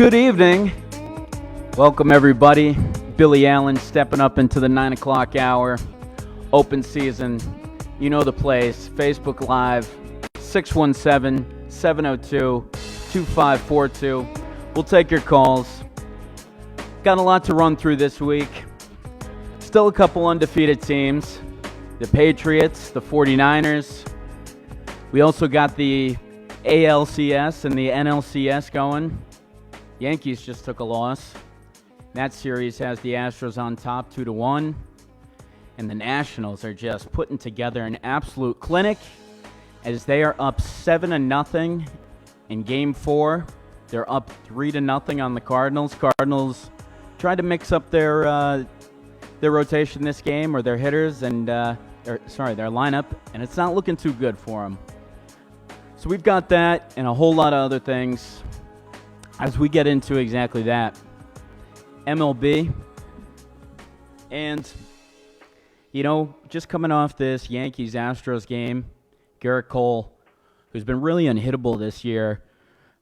Good evening. Welcome, everybody. Billy Allen stepping up into the 9 o'clock hour. Open season. You know the place. Facebook Live, 617-702-2542. We'll take your calls. Got a lot to run through this week. Still a couple undefeated teams. The Patriots, the 49ers. We also got the ALCS and the NLCS going. Yankees just took a loss. That series has the Astros on top 2-1. And the Nationals are just putting together an absolute clinic as they are up 7-0 in Game 4. They're up 3-0 on the Cardinals. Cardinals tried to mix up their rotation this game, or their hitters, and their lineup, and it's not looking too good for them. So we've got that and a whole lot of other things as we get into exactly that. MLB. And, just coming off this Yankees-Astros game, Gerritt Cole, who's been really unhittable this year,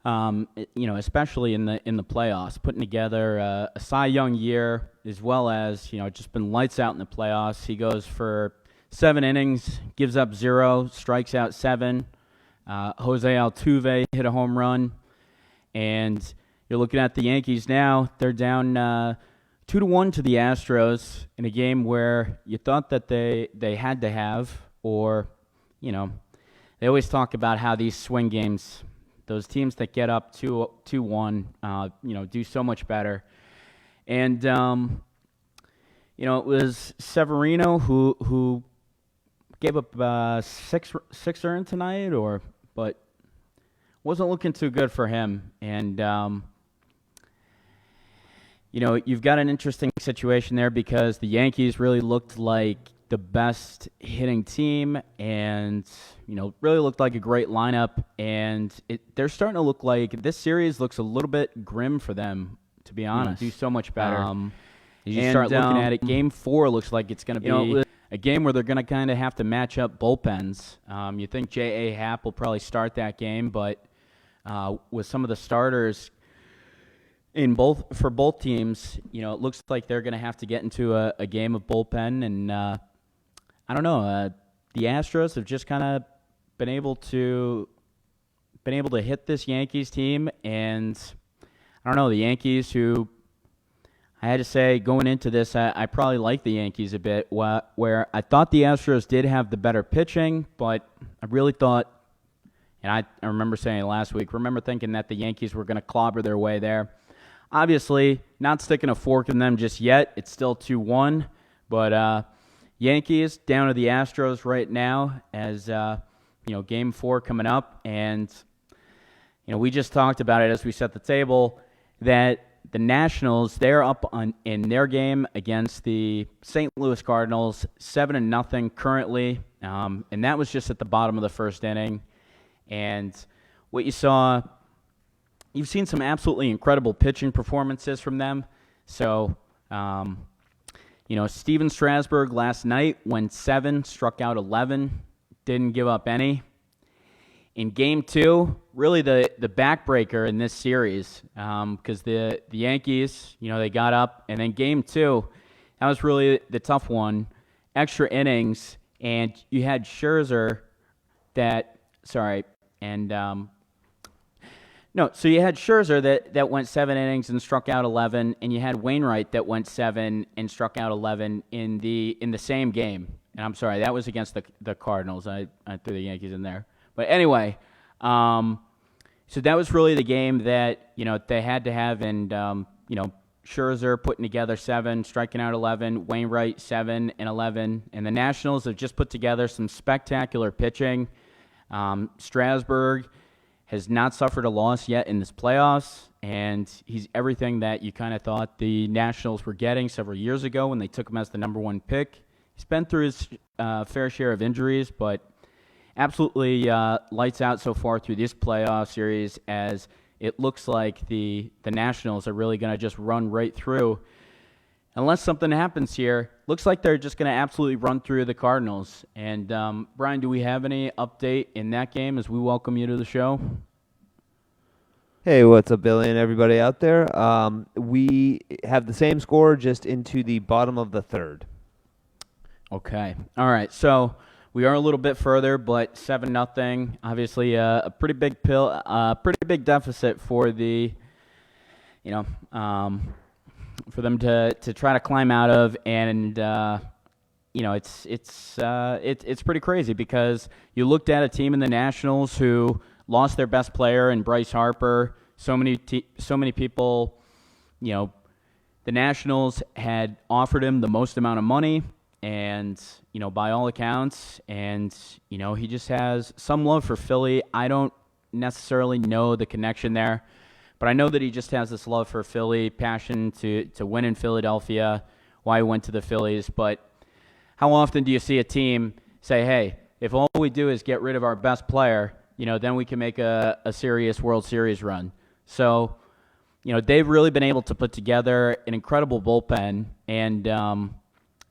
especially in the playoffs, putting together a Cy Young year, as well as, just been lights out in the playoffs. He goes for 7 innings, gives up 0, strikes out 7. Jose Altuve hit a home run. And you're looking at the Yankees now. They're down 2-1 to the Astros in a game where you thought that they had to have, or, they always talk about how these swing games, those teams that get up 2-1, do so much better. And, it was Severino who gave up 6 earned tonight, but wasn't looking too good for him. And, you've got an interesting situation there because the Yankees really looked like the best hitting team and, really looked like a great lineup. And they're starting to look like this series looks a little bit grim for them, to be honest. Do so much better. As you start looking at it, Game 4 looks like it's going to be a game where they're going to kind of have to match up bullpens. You think J.A. Happ will probably start that game, but with some of the starters for both teams, it looks like they're going to have to get into a game of bullpen. And I don't know, the Astros have just kind of been able to hit this Yankees team, and I don't know, the Yankees, who I had to say going into this, I probably like the Yankees a bit, where I thought the Astros did have the better pitching, but I really thought, and I remember saying it last week, thinking that the Yankees were going to clobber their way there. Obviously, not sticking a fork in them just yet. It's still 2-1, but Yankees down to the Astros right now as, Game 4 coming up, and, we just talked about it as we set the table, that the Nationals, they're up in their game against the St. Louis Cardinals, 7-0 currently, and that was just at the bottom of the first inning. And what you saw, you've seen some absolutely incredible pitching performances from them. So, Steven Strasburg last night went 7, struck out 11, didn't give up any. In Game 2, really the backbreaker in this series, because the Yankees, they got up, and then Game 2, that was really the tough one. Extra innings, and you had Scherzer so you had Scherzer that went 7 innings and struck out 11, and you had Wainwright that went 7 and struck out 11 in the same game. And I'm sorry, that was against the Cardinals. I threw the Yankees in there. But anyway, so that was really the game that, they had to have. And, Scherzer putting together 7, striking out 11, Wainwright 7 and 11. And the Nationals have just put together some spectacular pitching. Strasburg has not suffered a loss yet in this playoffs, and he's everything that you kind of thought the Nationals were getting several years ago when they took him as the number 1 pick. He's been through his fair share of injuries, but absolutely lights out so far through this playoff series, as it looks like the Nationals are really going to just run right through. Unless something happens here, looks like they're just going to absolutely run through the Cardinals. And, Brian, do we have any update in that game as we welcome you to the show? Hey, what's up, Billy and everybody out there? We have the same score, just into the bottom of the third. Okay. All right. So we are a little bit further, but 7-0. Obviously, a pretty big deficit for the, you know, for them to try to climb out of, and it's pretty crazy because you looked at a team in the Nationals who lost their best player in Bryce Harper. So many people, the Nationals had offered him the most amount of money, and by all accounts, and he just has some love for Philly. I don't necessarily know the connection there, but I know that he just has this love for Philly, passion to win in Philadelphia, why he went to the Phillies. But how often do you see a team say, hey, if all we do is get rid of our best player, then we can make a serious World Series run? So, they've really been able to put together an incredible bullpen, and,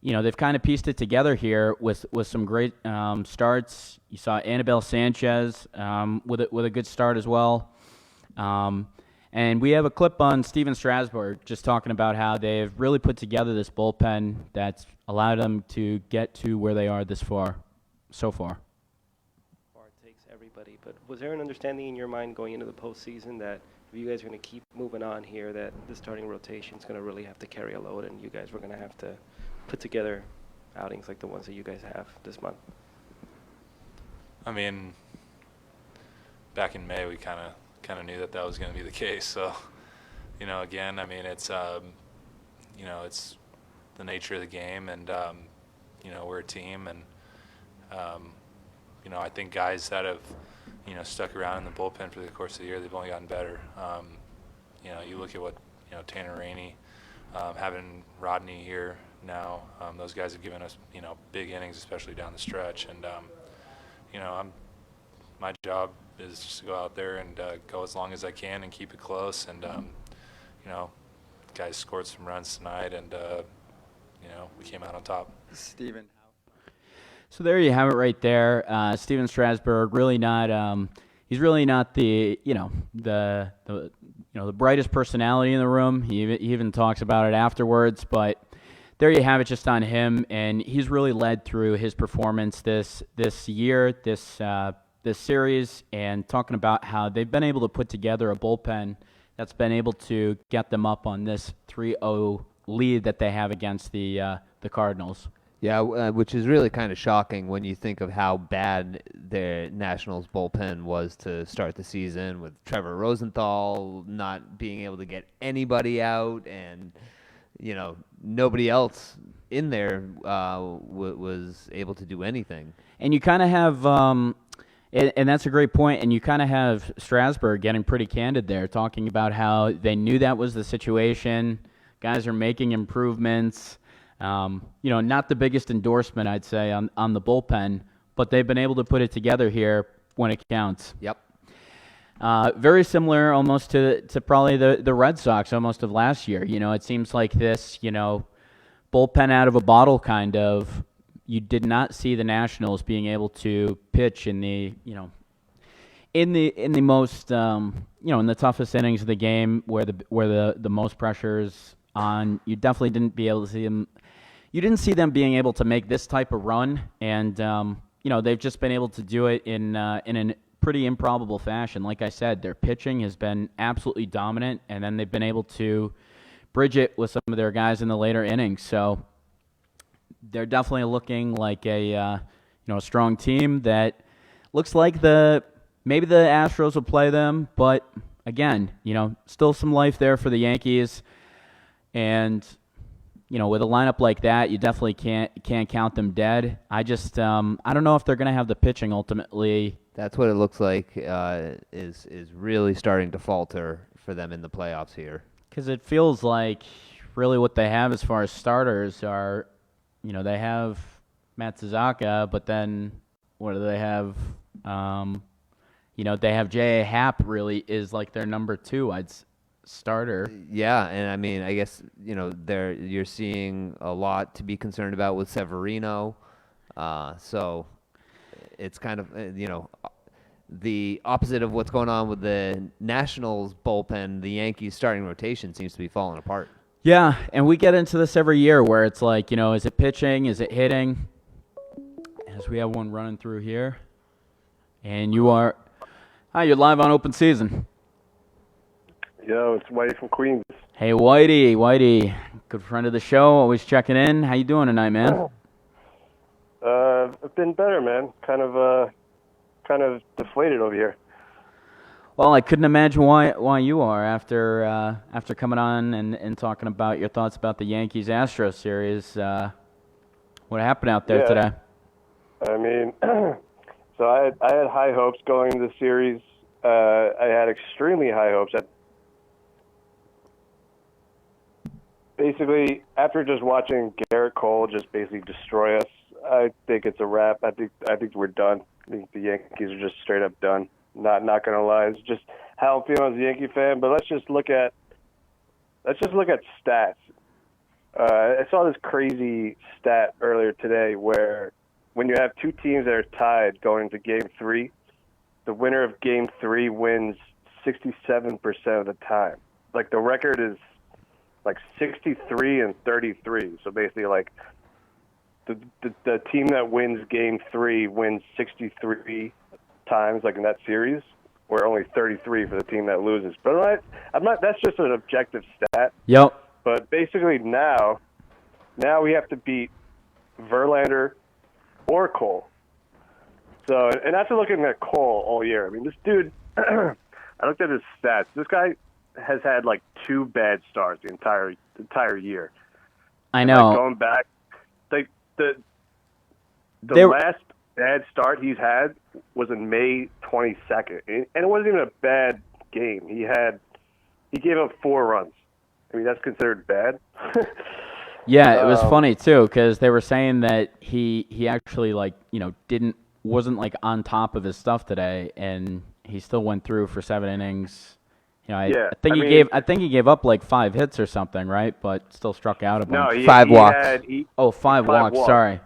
they've kind of pieced it together here with some great starts. You saw Anibal Sanchez with a good start as well. And we have a clip on Steven Strasburg just talking about how they've really put together this bullpen that's allowed them to get to where they are so far. It takes everybody, but was there an understanding in your mind going into the postseason that if you guys are going to keep moving on here, that the starting rotation is going to really have to carry a load, and you guys were going to have to put together outings like the ones that you guys have this month? I mean, back in May, we kind of knew that was going to be the case. So, again, I mean, it's it's the nature of the game, and we're a team, and I think guys that have stuck around in the bullpen for the course of the year, they've only gotten better. You look at what Tanner Rainey, having Rodney here now, those guys have given us big innings, especially down the stretch, and my job is just to go out there and go as long as I can and keep it close. And guys scored some runs tonight, and we came out on top. Steven. So there you have it right there. Steven Strasburg, really not. He's really not the the brightest personality in the room. He even talks about it afterwards. But there you have it, just on him, and he's really led through his performance this year, this series, and talking about how they've been able to put together a bullpen that's been able to get them up on this 3-0 lead that they have against the Cardinals. Yeah, which is really kind of shocking when you think of how bad the Nationals bullpen was to start the season, with Trevor Rosenthal not being able to get anybody out, and nobody else in there was able to do anything. And you kind of have, and that's a great point, and you kind of have Strasburg getting pretty candid there, talking about how they knew that was the situation. Guys are making improvements. Not the biggest endorsement, I'd say, on the bullpen, but they've been able to put it together here when it counts. Yep. Very similar almost to probably the Red Sox almost of last year. It seems like this, bullpen out of a bottle kind of. You did not see the Nationals being able to pitch in the most in the toughest innings of the game, where the most pressure is on. You definitely didn't be able to see them. You didn't see them being able to make this type of run, and they've just been able to do it in a pretty improbable fashion. Like I said, their pitching has been absolutely dominant, and then they've been able to bridge it with some of their guys in the later innings. So they're definitely looking like a strong team that looks like maybe the Astros will play them, but again, still some life there for the Yankees. And with a lineup like that, you definitely can't count them dead. I just I don't know if they're going to have the pitching ultimately. That's what it looks like is really starting to falter for them in the playoffs here. Because it feels like really what they have as far as starters are, they have Matsuzaka, but then what do they have? They have J.A. Happ really is like their number 2, starter. Yeah, and I mean, I guess, you're seeing a lot to be concerned about with Severino. So it's kind of, the opposite of what's going on with the Nationals bullpen, the Yankees starting rotation seems to be falling apart. Yeah, and we get into this every year where it's like, is it pitching? Is it hitting? As we have one running through here. And you're live on Open Season. Yo, it's Whitey from Queens. Hey, Whitey, good friend of the show, always checking in. How you doing tonight, man? I've been better, man. Kind of deflated over here. Well, I couldn't imagine why you are after coming on and talking about your thoughts about the Yankees-Astros series. What happened out there today? I mean, so I had high hopes going into the series. I had extremely high hopes. Basically, after just watching Gerritt Cole just basically destroy us, I think it's a wrap. I think we're done. I think the Yankees are just straight up done. Not gonna lie, it's just how I'm feeling as a Yankee fan. But let's just look at stats. I saw this crazy stat earlier today where when you have two teams that are tied going into Game 3, the winner of Game 3 wins 67% of the time. Like the record is like 63 and 33. So basically, like the team that wins Game 3 wins 63 times, like in that series, where only 33 for the team that loses. But I'm not. That's just an objective stat. Yep. But basically now we have to beat Verlander or Cole. So, and after looking at Cole all year, I mean, this dude. I looked at his stats. This guy has had like 2 bad starts the entire year. I know. Like going back, like the last bad start he's had was in May 22nd, and it wasn't even a bad game. He gave up 4 runs. I mean, that's considered bad. Yeah, it was funny too because they were saying that he actually wasn't like on top of his stuff today, and he still went through for 7 innings. I think he gave up like 5 hits or something, right? But still struck out a bunch. No, 5 walks. 5 walks. Sorry.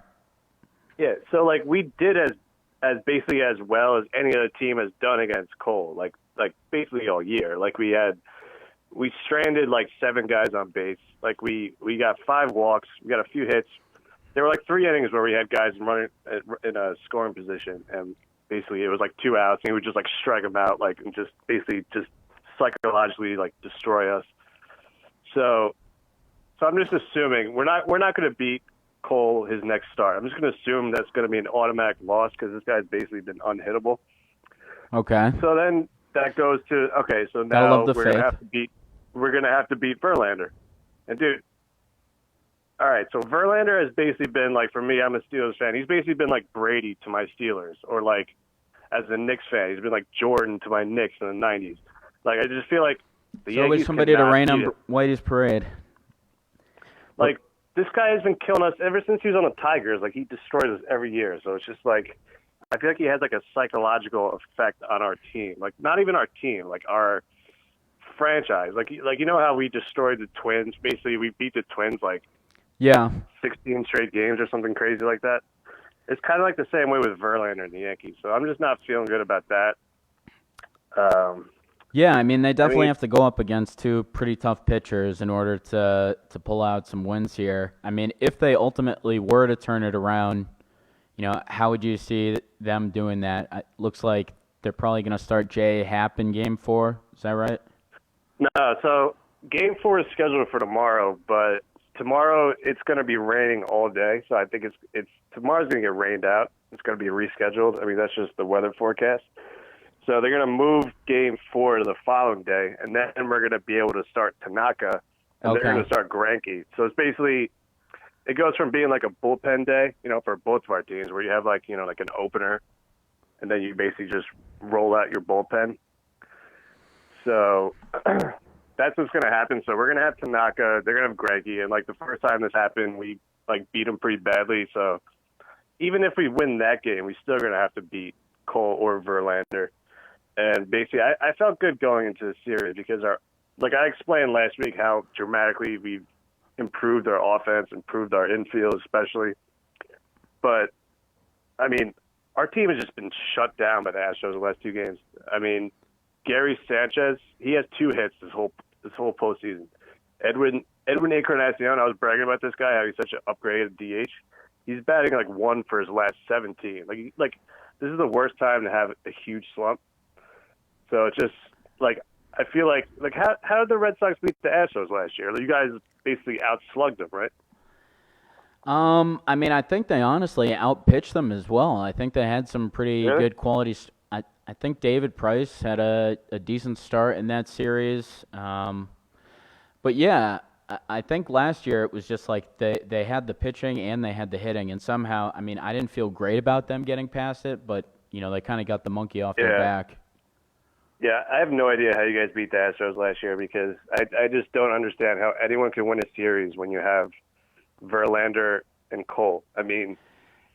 Yeah, so like we did as basically as well as any other team has done against Cole, like basically all year. Like we stranded like 7 guys on base. Like we got 5 walks, we got a few hits. There were like 3 innings where we had guys running in a scoring position, and basically it was like 2 outs, and he would just like strike them out, like and just basically just psychologically like destroy us. So I'm just assuming we're not going to beat Cole his next start. I'm just going to assume that's going to be an automatic loss because this guy's basically been unhittable. Okay. So then that goes to so now we're going to have to beat Verlander. And dude, all right, so Verlander has basically been like, for me, I'm a Steelers fan. He's basically been like Brady to my Steelers, or like as a Knicks fan, he's been like Jordan to my Knicks in the 90s. Like I just feel like the Yankees always somebody to rain on Whitey's parade. Like this guy has been killing us ever since he was on the Tigers. Like he destroys us every year. So it's just like I feel like he has like a psychological effect on our team. Like not even our team, like our franchise. Like you know how we destroyed the Twins? Basically, we beat the Twins like 16 straight games or something crazy like that. It's kind of like the same way with Verlander and the Yankees. So I'm just not feeling good about that. Yeah, I mean, they definitely have to go up against 2 pretty tough pitchers in order to pull out some wins here. I mean, if they ultimately were to turn it around, how would you see them doing that? It looks like they're probably going to start J. Happ in Game 4. Is that right? No, so Game 4 is scheduled for tomorrow, but tomorrow it's going to be raining all day. So I think tomorrow's going to get rained out. It's going to be rescheduled. I mean, that's just the weather forecast. So they're going to move Game 4 to the following day, and then we're going to be able to start Tanaka, and they're going to start Greinke. So it's basically, it goes from being like a bullpen day, for both of our teams, where you have like, like an opener, and then you basically just roll out your bullpen. So that's what's going to happen. So we're going to have Tanaka, they're going to have Greinke, and like the first time this happened, we like beat them pretty badly. So even if we win that game, we still going to have to beat Cole or Verlander. And basically, I felt good going into the series because like I explained last week how dramatically we've improved our offense, improved our infield especially. But, I mean, our team has just been shut down by the Astros the last 2 games. I mean, Gary Sanchez, he has 2 hits this whole postseason. Edwin Encarnacion, I was bragging about this guy, how he's such an upgraded DH. He's batting like 1 for his last 17. Like this is the worst time to have a huge slump. So it's just like I feel like how did the Red Sox beat the Astros last year? You guys basically outslugged them, right? I mean, I think they honestly outpitched them as well. I think they had some pretty good quality. I think David Price had a decent start in that series. But yeah, I think last year it was just like they had the pitching and they had the hitting, and somehow, I mean, I didn't feel great about them getting past it, but they kind of got the monkey off their back. Yeah, I have no idea how you guys beat the Astros last year because I just don't understand how anyone can win a series when you have Verlander and Cole. I mean,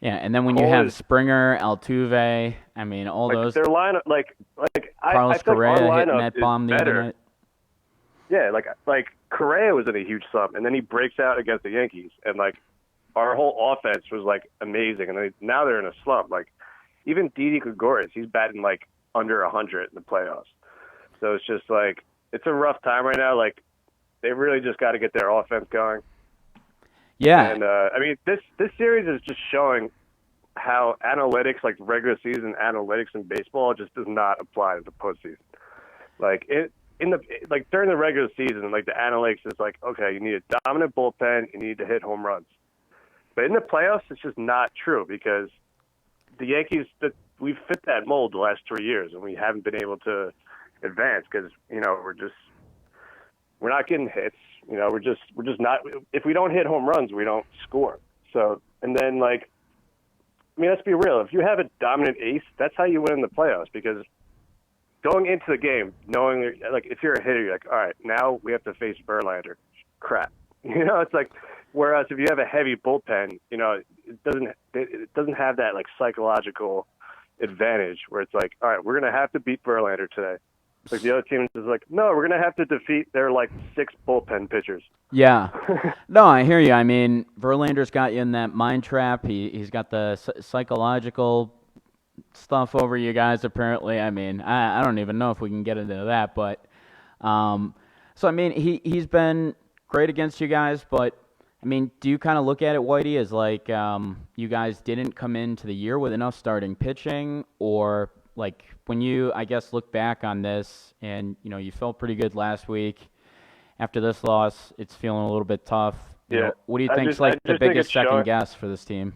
yeah, and then when Cole you have Springer, Altuve, I mean, all those. Their lineup, Carlos I Correa our hitting lineup that bomb the other better. night. Yeah, like Correa was in a huge slump, and then he breaks out against the Yankees, and like our whole offense was like amazing, and now they're in a slump. Like even Didi Gregorius, he's batting like under 100 in the playoffs. So it's just like it's a rough time right now. Like they really just got to get their offense going. Yeah, and I mean this series is just showing how analytics, like regular season analytics in baseball, just does not apply to the postseason. Like during the regular season, like the analytics is like, okay, you need a dominant bullpen, you need to hit home runs. But in the playoffs, it's just not true because the Yankees, we've fit that mold the last 3 years, and we haven't been able to advance because we're not getting hits. We're just not. If we don't hit home runs, we don't score. So, and then I mean, let's be real. If you have a dominant ace, that's how you win in the playoffs because going into the game, knowing if you're a hitter, you're like, all right, now we have to face Verlander. Crap. It's like, whereas if you have a heavy bullpen, it doesn't have that psychological advantage where it's like, all right, we're gonna have to beat Verlander today. Like the other team is like, no, we're gonna have to defeat their 6 bullpen pitchers. Yeah, no, I hear you. I mean, Verlander's got you in that mind trap. He's got the psychological stuff over you guys. Apparently, I mean, I don't even know if we can get into that, but so I mean, he's been great against you guys, but I mean, do you kind of look at it, Whitey, as you guys didn't come into the year with enough starting pitching, or when you, I guess, look back on this and, you felt pretty good last week. After this loss, it's feeling a little bit tough. Yeah. What do you think is the biggest second guess for this team?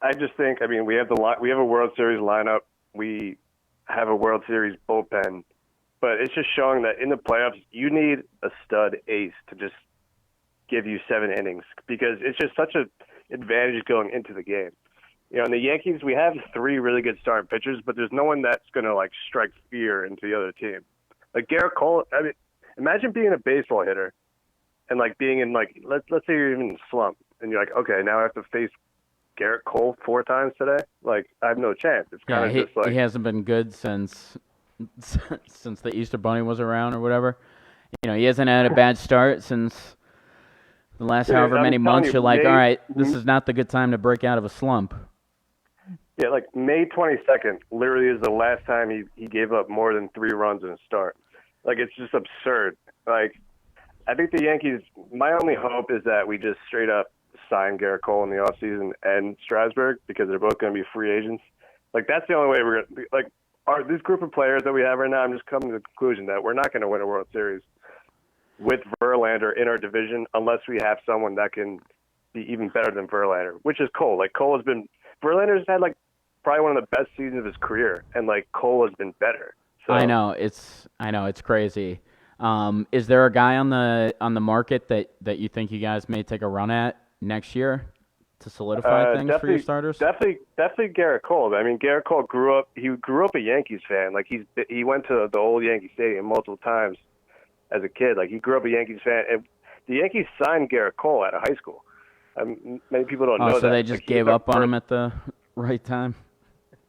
I just think, I mean, we have a World Series lineup. We have a World Series bullpen. But it's just showing that in the playoffs, you need a stud ace to just give you 7 innings because it's just such an advantage going into the game. In the Yankees, we have 3 really good starting pitchers, but there's no one that's going to strike fear into the other team. Like Gerritt Cole, I mean, imagine being a baseball hitter and being in let's say you're even in a slump and you're like, okay, now I have to face Gerritt Cole 4 times today. I have no chance. It's kind of just he hasn't been good since the Easter Bunny was around or whatever. He hasn't had a bad start since the last however many months. You're like, all right, this is not the good time to break out of a slump. Yeah, May 22nd literally is the last time he gave up more than 3 runs in a start. It's just absurd. I think the Yankees, my only hope is that we just straight up sign Gerritt Cole in the offseason and Strasburg because they're both going to be free agents. That's the only way we're going to – this group of players that we have right now, I'm just coming to the conclusion that we're not going to win a World Series with Verlander in our division unless we have someone that can be even better than Verlander, which is Cole. Cole has been – Verlander's had probably one of the best seasons of his career, and Cole has been better. So, I know it's crazy. Is there a guy on the market that you think you guys may take a run at next year to solidify things for your starters? Definitely Gerritt Cole. I mean, Gerritt Cole grew up a Yankees fan. He went to the old Yankee Stadium multiple times as a kid. He grew up a Yankees fan, and the Yankees signed Gerritt Cole out of high school. Many people don't know that. So they just gave up on him at the right time?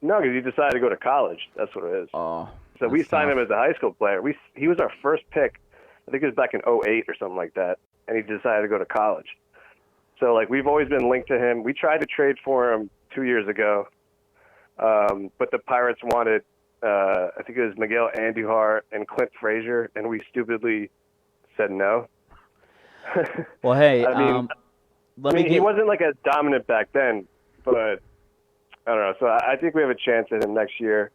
No, because he decided to go to college. That's what it is. Oh, so we signed him as a high school player. He was our first pick. I think it was back in 2008 or something like that, and he decided to go to college. So we've always been linked to him. We tried to trade for him 2 years ago. But the Pirates wanted, I think it was Miguel Andujar and Clint Frazier, and we stupidly said no. Well, hey, he wasn't like as dominant back then, but I don't know. So I think we have a chance at him next year.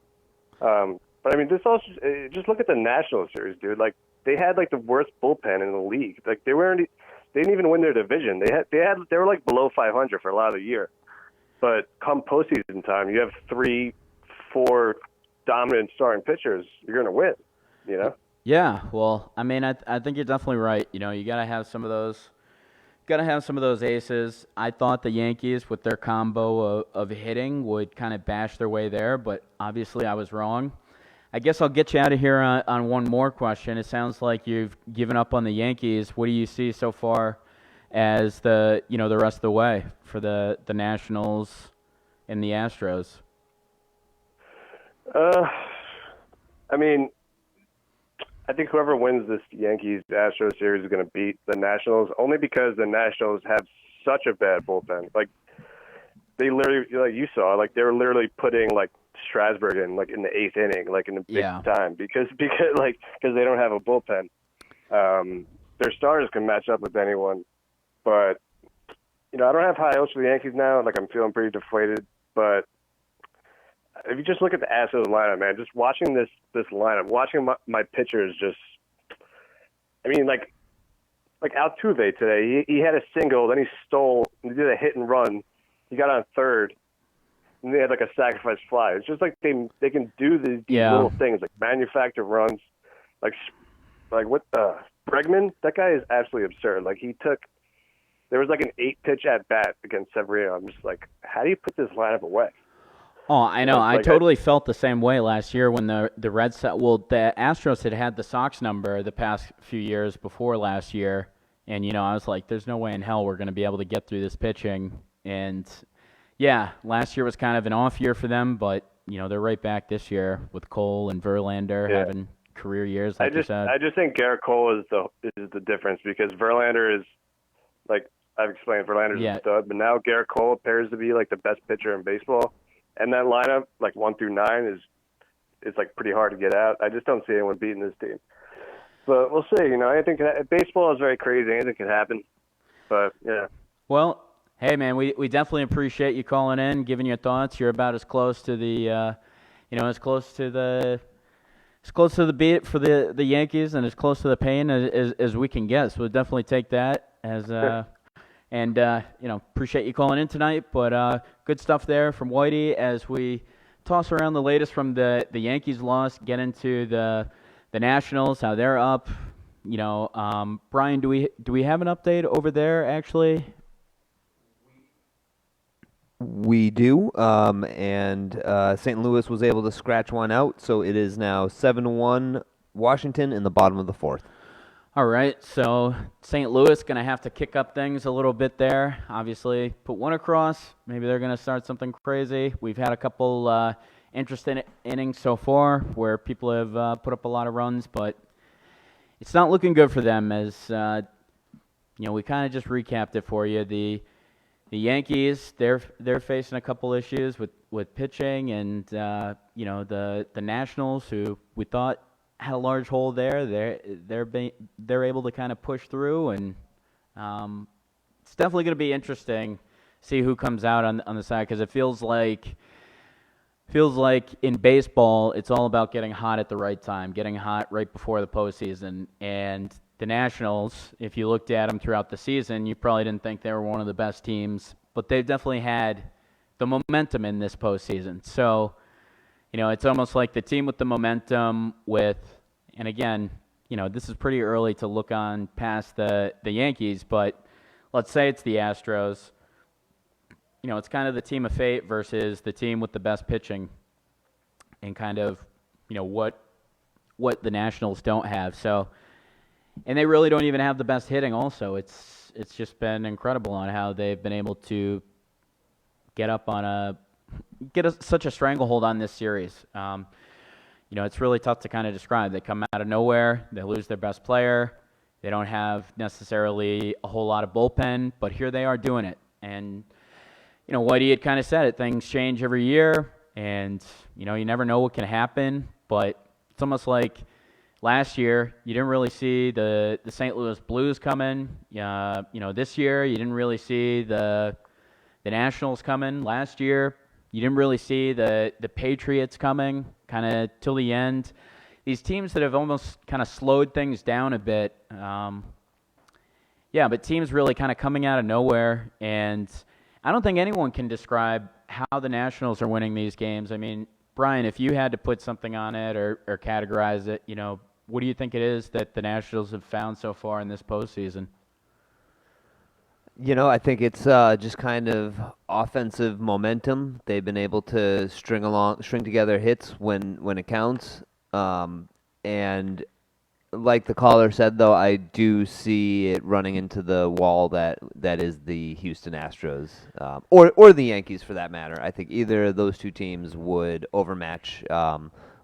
But I mean, this also just look at the National Series, dude. Like they had like the worst bullpen in the league. Like they didn't even win their division. They were like below 500 for a lot of the year. But come postseason time, you have 3-4 dominant starting pitchers. You're gonna win. You know. Yeah, well, I mean, I think you're definitely right. You know, you gotta have some of those aces. I thought the Yankees, with their combo of hitting, would kind of bash their way there, but obviously I was wrong. I guess I'll get you out of here on one more question. It sounds like you've given up on the Yankees. What do you see so far as the rest of the way for the Nationals and the Astros? I mean, I think whoever wins this Yankees-Astros series is going to beat the Nationals, only because the Nationals have such a bad bullpen. Like, they literally, like you saw, like they were literally putting like Strasburg in like in the 8th inning, like in the big time, because they don't have a bullpen. Their starters can match up with anyone, but I don't have high hopes for the Yankees now. Like I'm feeling pretty deflated, but if you just look at the Astros lineup, man, just watching this lineup, watching my pitchers just, I mean, like Altuve today, he had a single, then he did a hit and run. He got on third, and they had like a sacrifice fly. It's just like they can do these little things, like manufacture runs, like what Bregman, that guy is absolutely absurd. Like there was like an 8-pitch at bat against Severino. I'm just like, how do you put this lineup away? Oh, I know. I totally felt the same way last year when the Astros had the Sox number the past few years before last year, and I was like, there's no way in hell we're going to be able to get through this pitching. And yeah, last year was kind of an off year for them, but they're right back this year with Cole and Verlander having career years, like you said. I just think Gerritt Cole is the difference, because Verlander is, like I've explained, Verlander's a stud, but now Gerritt Cole appears to be like the best pitcher in baseball. And that lineup, like 1 through 9, is like pretty hard to get out. I just don't see anyone beating this team. But we'll see. I think baseball is very crazy. Anything can happen. But yeah. Well, hey man, we definitely appreciate you calling in, giving your thoughts. You're about as close to the, as close to the beat for the Yankees and as close to the pain as we can get. So we'll definitely take that as And, appreciate you calling in tonight. But good stuff there from Whitey as we toss around the latest from the Yankees loss, get into the Nationals, how they're up. Brian, do we have an update over there, actually? We do, and St. Louis was able to scratch one out, so it is now 7-1 Washington in the bottom of the 4th. All right, so St. Louis going to have to kick up things a little bit there. Obviously, put one across. Maybe they're going to start something crazy. We've had a couple interesting innings so far where people have put up a lot of runs, but it's not looking good for them. As we kind of just recapped it for you. The Yankees, they're facing a couple issues with pitching, and the Nationals, who we thought had a large hole there. They're able to kind of push through, and it's definitely going to be interesting to see who comes out on the side, because it feels like in baseball it's all about getting hot at the right time, getting hot right before the postseason. And the Nationals, if you looked at them throughout the season, you probably didn't think they were one of the best teams, but they've definitely had the momentum in this postseason. So it's almost like the team with the momentum and again, this is pretty early to look on past the Yankees, but let's say it's the Astros. It's kind of the team of fate versus the team with the best pitching, and kind of, what the Nationals don't have. So, and they really don't even have the best hitting also. It's just been incredible on how they've been able to get such a stranglehold on this series. It's really tough to kind of describe. They come out of nowhere. They lose their best player. They don't have necessarily a whole lot of bullpen, but here they are doing it. And, Whitey had kind of said it. Things change every year. and, you never know what can happen, but it's almost like last year you didn't really see the St. Louis Blues coming. This year you didn't really see the Nationals coming. Last year you didn't really see the Patriots coming kind of till the end. These teams that have almost kind of slowed things down a bit. But teams really kind of coming out of nowhere, and I don't think anyone can describe how the Nationals are winning these games. I mean, Brian, if you had to put something on it or categorize it, what do you think it is that the Nationals have found so far in this postseason? I think it's just kind of offensive momentum. They've been able to string together hits when it counts. And like the caller said, though, I do see it running into the wall that is the Houston Astros, or the Yankees for that matter. I think either of those two teams would overmatch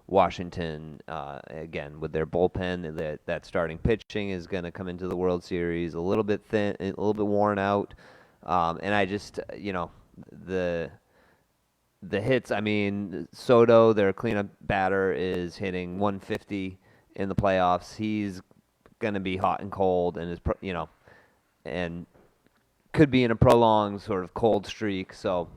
Washington again with their bullpen. That starting pitching is going to come into the World Series a little bit thin, a little bit worn out, and I just the hits. I mean, Soto, their cleanup batter, is hitting 150 in the playoffs. He's going to be hot and cold, and and could be in a prolonged sort of cold streak. So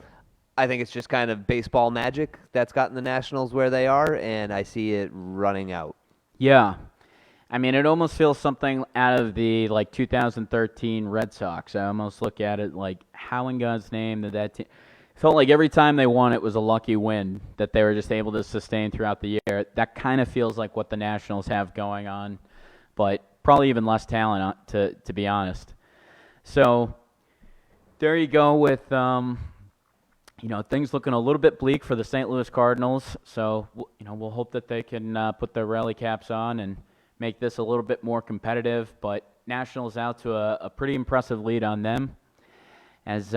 I think it's just kind of baseball magic that's gotten the Nationals where they are, and I see it running out. Yeah. I mean, it almost feels something out of the 2013 Red Sox. I almost look at it like, how in God's name did that team... Felt like every time they won, it was a lucky win that they were just able to sustain throughout the year. That kind of feels like what the Nationals have going on, but probably even less talent, to be honest. So there you go with things looking a little bit bleak for the St. Louis Cardinals. So we'll hope that they can put their rally caps on and make this a little bit more competitive. But Nationals out to a pretty impressive lead on them, as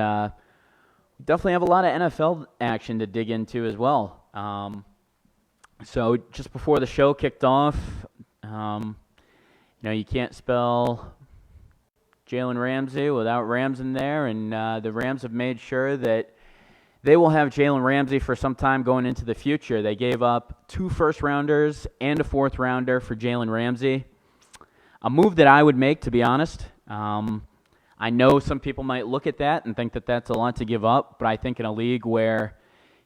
definitely have a lot of NFL action to dig into as well. So just before the show kicked off, you can't spell Jalen Ramsey without Rams in there, and the Rams have made sure that they will have Jalen Ramsey for some time going into the future. They gave up 2 first-rounders and a 4th-rounder for Jalen Ramsey. A move that I would make, to be honest. I know some people might look at that and think that that's a lot to give up, but I think in a league where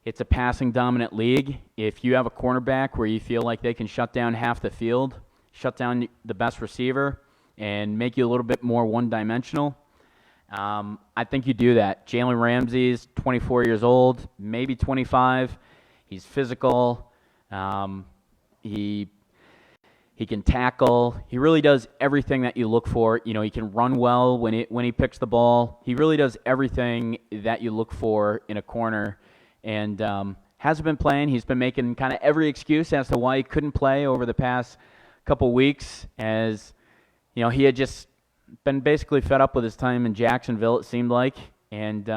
it's a passing-dominant league, if you have a cornerback where you feel like they can shut down half the field, shut down the best receiver, and make you a little bit more one-dimensional, I think you do that. Jalen Ramsey's 24 years old, maybe 25. He's physical. He can tackle. He really does everything that you look for. He can run well when he picks the ball. He really does everything that you look for in a corner, and hasn't been playing. He's been making kind of every excuse as to why he couldn't play over the past couple weeks, as he had just been basically fed up with his time in Jacksonville, it seemed like, and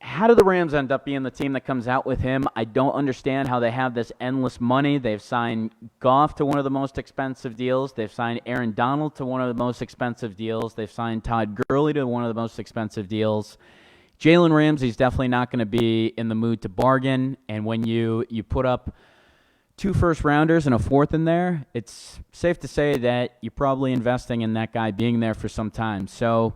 how do the Rams end up being the team that comes out with him? I don't understand how they have this endless money. They've signed Goff to one of the most expensive deals. They've signed Aaron Donald to one of the most expensive deals. They've signed Todd Gurley to one of the most expensive deals. Jalen Ramsey's definitely not going to be in the mood to bargain, and when you put up 2 first-rounders and a 4th in there, it's safe to say that you're probably investing in that guy being there for some time. So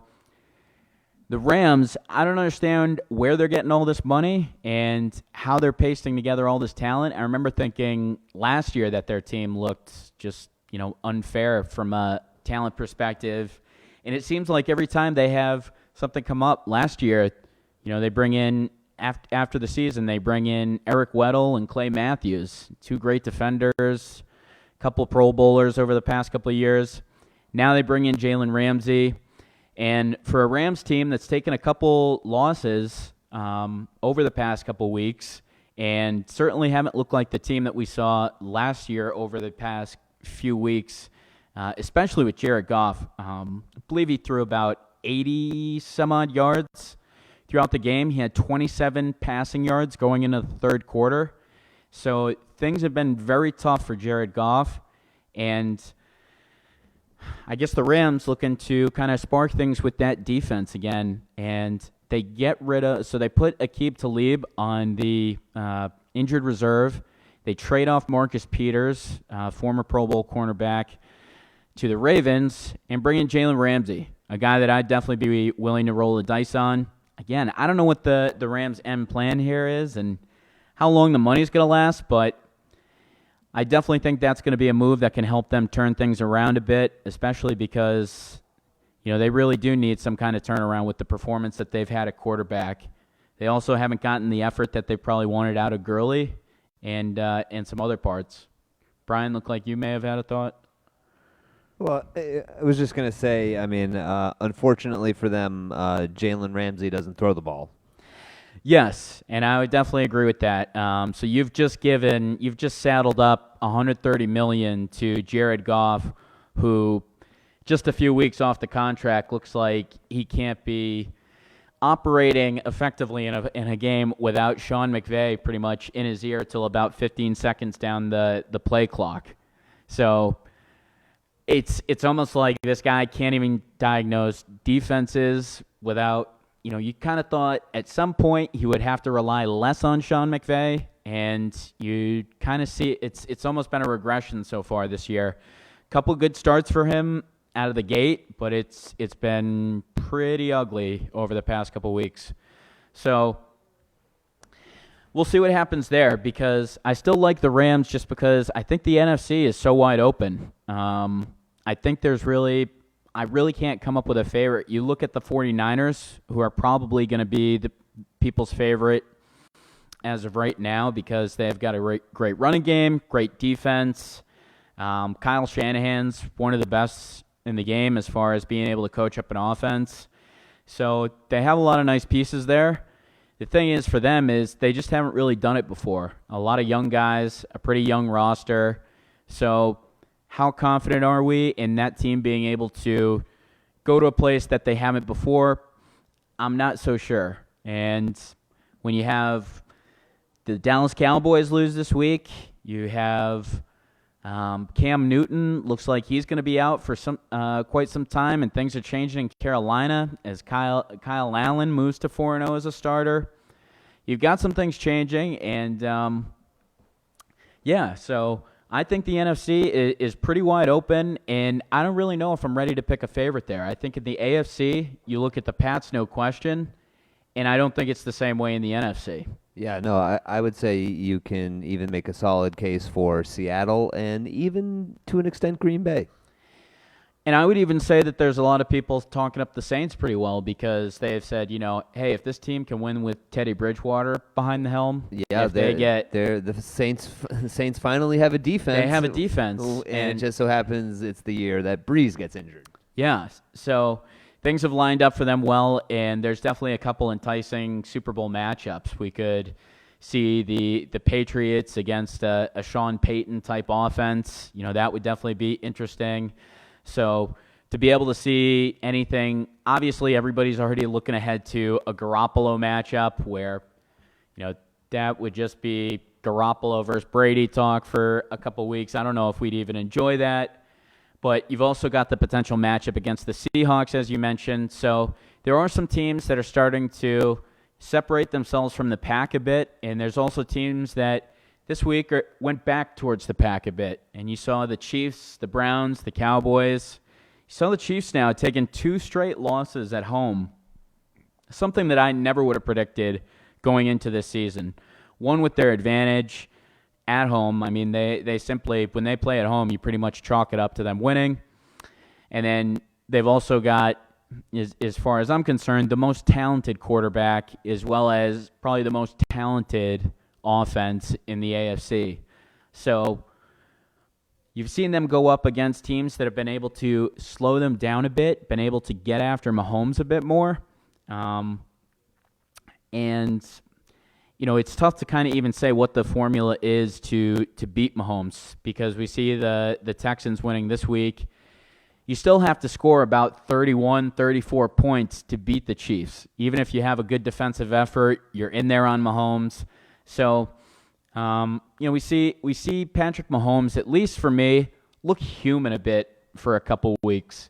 the Rams, I don't understand where they're getting all this money and how they're pasting together all this talent. I remember thinking last year that their team looked just, unfair from a talent perspective. And it seems like every time they have something come up, last year, they bring in, after the season, they bring in Eric Weddle and Clay Matthews, 2 great defenders, a couple Pro Bowlers over the past couple of years. Now they bring in Jalen Ramsey. And for a Rams team that's taken a couple losses over the past couple weeks, and certainly haven't looked like the team that we saw last year over the past few weeks, especially with Jared Goff. I believe he threw about 80-some-odd yards throughout the game. He had 27 passing yards going into the 3rd quarter. So things have been very tough for Jared Goff, and I guess the Rams looking to kind of spark things with that defense again, and they get rid of, so they put Aqib Talib on the injured reserve. They trade off Marcus Peters, former Pro Bowl cornerback, to the Ravens and bring in Jalen Ramsey, a guy that I'd definitely be willing to roll the dice on. Again, I don't know what the Rams' end plan here is and how long the money's going to last, but I definitely think that's going to be a move that can help them turn things around a bit, especially because, they really do need some kind of turnaround with the performance that they've had at quarterback. They also haven't gotten the effort that they probably wanted out of Gurley and some other parts. Brian, looked like you may have had a thought. Well, I was just going to say, unfortunately for them, Jalen Ramsey doesn't throw the ball. Yes, and I would definitely agree with that. So you've just saddled up $130 million to Jared Goff, who just a few weeks off the contract looks like he can't be operating effectively in a game without Sean McVay pretty much in his ear till about 15 seconds down the play clock. So it's almost like this guy can't even diagnose defenses without, you kind of thought at some point he would have to rely less on Sean McVay, and you kind of see it's almost been a regression so far this year. Couple good starts for him out of the gate, but it's been pretty ugly over the past couple weeks. So we'll see what happens there, because I still like the Rams just because I think the NFC is so wide open. I think I really can't come up with a favorite. You look at the 49ers, who are probably going to be the people's favorite as of right now because they've got a great running game, great defense. Kyle Shanahan's one of the best in the game as far as being able to coach up an offense. So they have a lot of nice pieces there. The thing is for them is they just haven't really done it before. A lot of young guys, a pretty young roster. So how confident are we in that team being able to go to a place that they haven't before? I'm not so sure. And when you have the Dallas Cowboys lose this week, you have Cam Newton looks like he's going to be out for quite some time, and things are changing in Carolina as Kyle Allen moves to 4-0 as a starter. You've got some things changing, and so I think the NFC is pretty wide open, and I don't really know if I'm ready to pick a favorite there. I think in the AFC, you look at the Pats, no question, and I don't think it's the same way in the NFC. Yeah, no, I would say you can even make a solid case for Seattle and even, to an extent, Green Bay. And I would even say that there's a lot of people talking up the Saints pretty well because they have said, hey, if this team can win with Teddy Bridgewater behind the helm, the Saints finally have a defense. They have a defense, and it just so happens it's the year that Breeze gets injured. Yeah, so things have lined up for them well, and there's definitely a couple enticing Super Bowl matchups. We could see the Patriots against a Sean Payton type offense. That would definitely be interesting. So to be able to see anything, obviously everybody's already looking ahead to a Garoppolo matchup where, that would just be Garoppolo versus Brady talk for a couple weeks. I don't know if we'd even enjoy that. But you've also got the potential matchup against the Seahawks, as you mentioned. So there are some teams that are starting to separate themselves from the pack a bit, and there's also teams that this week went back towards the pack a bit. And you saw the Chiefs, the Browns, the Cowboys. You saw the Chiefs now taking 2 straight losses at home, something that I never would have predicted going into this season. One with their advantage at home. I mean, they simply, when they play at home, you pretty much chalk it up to them winning. And then they've also got, as far as I'm concerned, the most talented quarterback as well as probably the most talented offense in the AFC. So you've seen them go up against teams that have been able to slow them down a bit, been able to get after Mahomes a bit more. And it's tough to kind of even say what the formula is to beat Mahomes because we see the Texans winning this week. You still have to score about 31, 34 points to beat the Chiefs. Even if you have a good defensive effort, you're in there on Mahomes. So, we see Patrick Mahomes, at least for me, look human a bit for a couple weeks.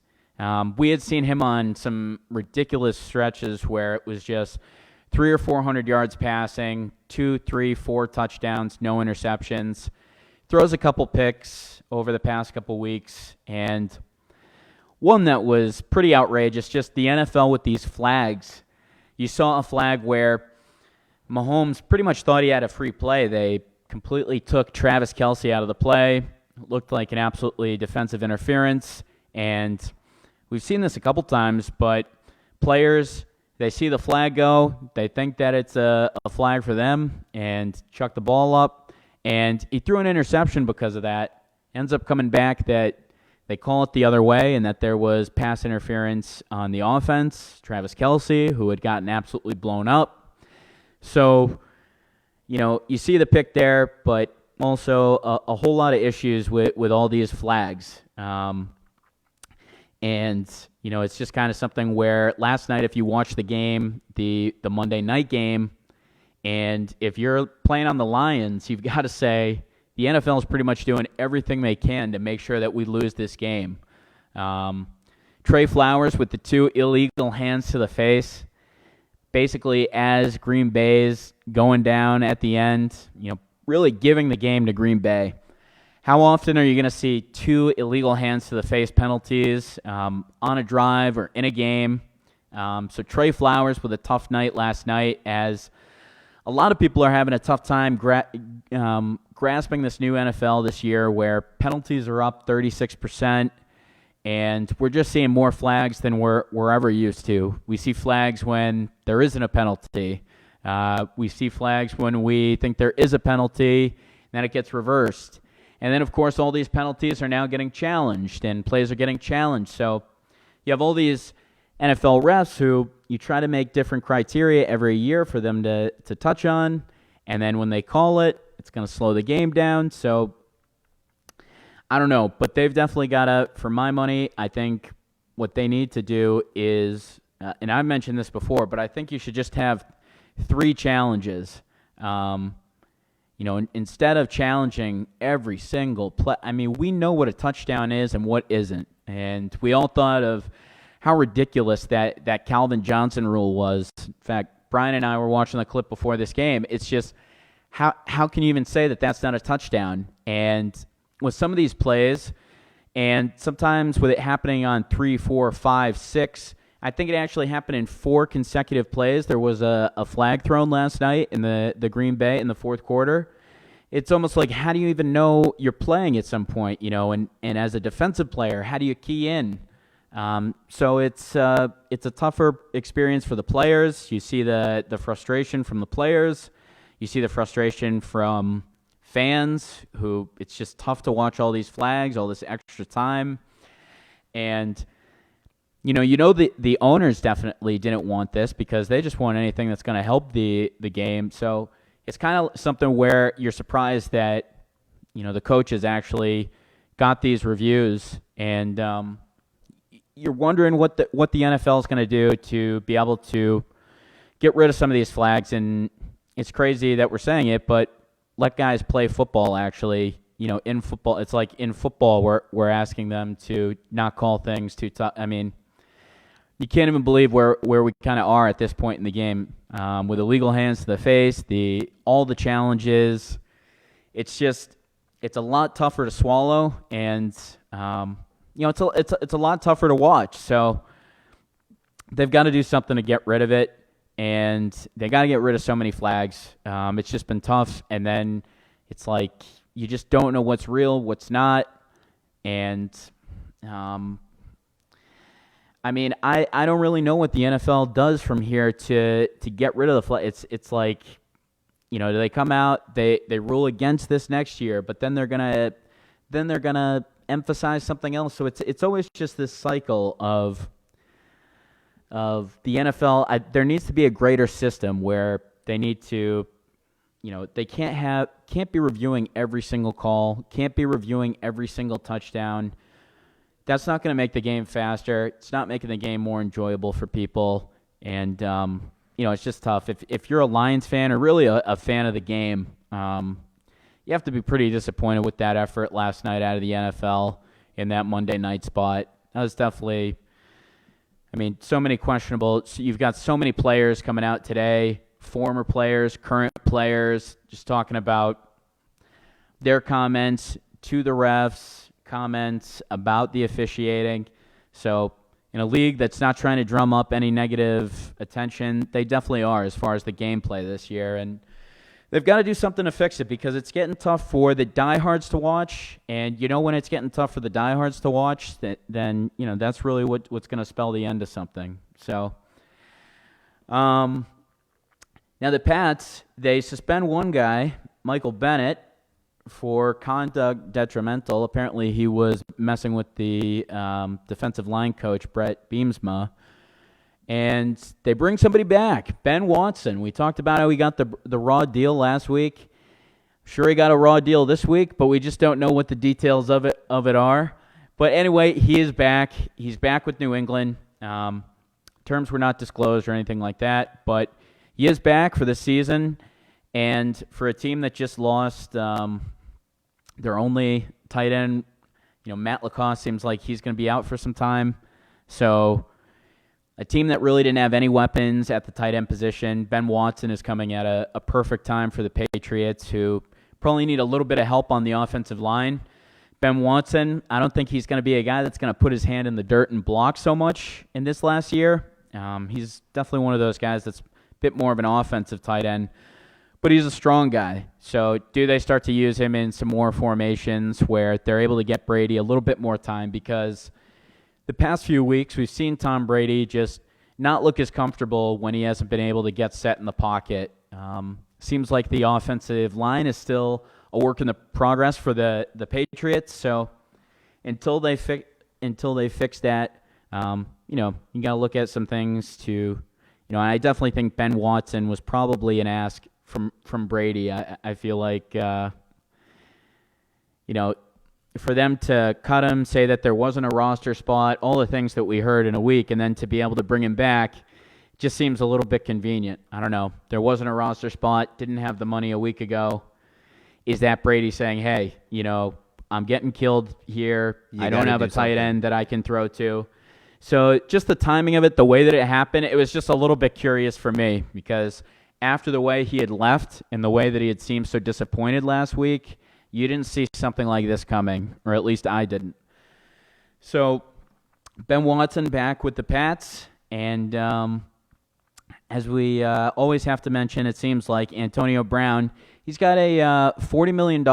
We had seen him on some ridiculous stretches where it was just 300 or 400 yards passing, 2, 3, 4 touchdowns, no interceptions. Throws a couple picks over the past couple weeks, and one that was pretty outrageous, just the NFL with these flags. You saw a flag where Mahomes pretty much thought he had a free play. They completely took Travis Kelce out of the play. It looked like an absolutely defensive interference, and we've seen this a couple times, but players, they see the flag go, they think that it's a flag for them, and chuck the ball up. And he threw an interception because of that. Ends up coming back that they call it the other way and that there was pass interference on the offense. Travis Kelce, who had gotten absolutely blown up. So, you see the pick there, but also a whole lot of issues with all these flags. And, it's just kind of something where last night, if you watch the game, the Monday night game, and if you're playing on the Lions, you've got to say the NFL is pretty much doing everything they can to make sure that we lose this game. Trey Flowers with the 2 illegal hands to the face, basically as Green Bay's going down at the end, really giving the game to Green Bay. How often are you going to see 2 illegal hands to the face penalties on a drive or in a game? So Trey Flowers with a tough night last night, as a lot of people are having a tough time grasping this new NFL this year where penalties are up 36%, and we're just seeing more flags than we're ever used to. We see flags when there isn't a penalty. We see flags when we think there is a penalty, and then it gets reversed. And then, of course, all these penalties are now getting challenged, and plays are getting challenged. So you have all these NFL refs who you try to make different criteria every year for them to touch on, and then when they call it, it's going to slow the game down. So I don't know, but they've definitely got to, for my money, I think what they need to do is, and I've mentioned this before, but I think you should just have 3 challenges. Instead of challenging every single play. I mean, we know what a touchdown is and what isn't, and we all thought of how ridiculous that Calvin Johnson rule was. In fact, Brian and I were watching the clip before this game. It's just, how can you even say that that's not a touchdown? And with some of these plays, and sometimes with it happening on 3, 4, 5, 6, I think it actually happened in 4 consecutive plays. There was a flag thrown last night in the Green Bay in the fourth quarter. It's almost like, how do you even know you're playing at some point? And as a defensive player, how do you key in? So it's a tougher experience for the players. You see the frustration from the players. You see the frustration from fans who it's just tough to watch all these flags, all this extra time. And, the owners definitely didn't want this because they just want anything that's going to help the game. So it's kind of something where you're surprised that, the coaches actually got these reviews, and you're wondering what the NFL is going to do to be able to get rid of some of these flags. And it's crazy that we're saying it, but let guys play football. Actually, in football, it's like in football we're asking them to not call things too tough. I mean, you can't even believe where we kind of are at this point in the game with illegal hands to the face, all the challenges. It's a lot tougher to swallow, and it's a lot tougher to watch. So they've got to do something to get rid of it, and they got to get rid of so many flags. It's just been tough, and then it's like you just don't know what's real, what's not, and I don't really know what the NFL does from here to get rid of the flag. It's like, do they come out, they rule against this next year, but then they're gonna emphasize something else. So it's always just this cycle of the NFL. There needs to be a greater system where they need to, they can't be reviewing every single call, can't be reviewing every single touchdown. That's not going to make the game faster. It's not making the game more enjoyable for people. And, it's just tough. If you're a Lions fan or really a fan of the game, you have to be pretty disappointed with that effort last night out of the NFL in that Monday night spot. That was definitely I mean, so many questionable. You've got so many players coming out today, former players, current players, just talking about their comments to the refs, comments about the officiating. So in a league that's not trying to drum up any negative attention, they definitely are as far as the gameplay this year. And they've got to do something to fix it because it's getting tough for the diehards to watch. And when it's getting tough for the diehards to watch, then that's really what's going to spell the end of something. So now the Pats, they suspend one guy, Michael Bennett, for conduct detrimental. Apparently he was messing with the defensive line coach, Brett Beamsma. And they bring somebody back, Ben Watson. We talked about how he got the raw deal last week. Sure, he got a raw deal this week, but we just don't know what the details of it are. But anyway, he is back. He's back with New England. Terms were not disclosed or anything like that, but he is back for the season. And for a team that just lost their only tight end, Matt Lacoste seems like he's going to be out for some time. So a team that really didn't have any weapons at the tight end position, Ben Watson is coming at a perfect time for the Patriots, who probably need a little bit of help on the offensive line. Ben Watson, I don't think he's going to be a guy that's going to put his hand in the dirt and block so much in this last year. He's definitely one of those guys that's a bit more of an offensive tight end. But he's a strong guy. So do they start to use him in some more formations where they're able to get Brady a little bit more time? Because the past few weeks we've seen Tom Brady just not look as comfortable when he hasn't been able to get set in the pocket. Seems like the offensive line is still a work in the progress for the Patriots. So until they fix that, you got to look at some things to, I definitely think Ben Watson was probably an ask from Brady. I feel like, for them to cut him, say that there wasn't a roster spot, all the things that we heard in a week, and then to be able to bring him back just seems a little bit convenient. I don't know. There wasn't a roster spot, didn't have the money a week ago. Is that Brady saying, hey, I'm getting killed here. I don't have a tight end that I can throw to. So just the timing of it, the way that it happened, it was just a little bit curious for me because after the way he had left and the way that he had seemed so disappointed last week, you didn't see something like this coming, or at least I didn't. So Ben Watson back with the Pats, and as we always have to mention, it seems like Antonio Brown, he's got a $40 million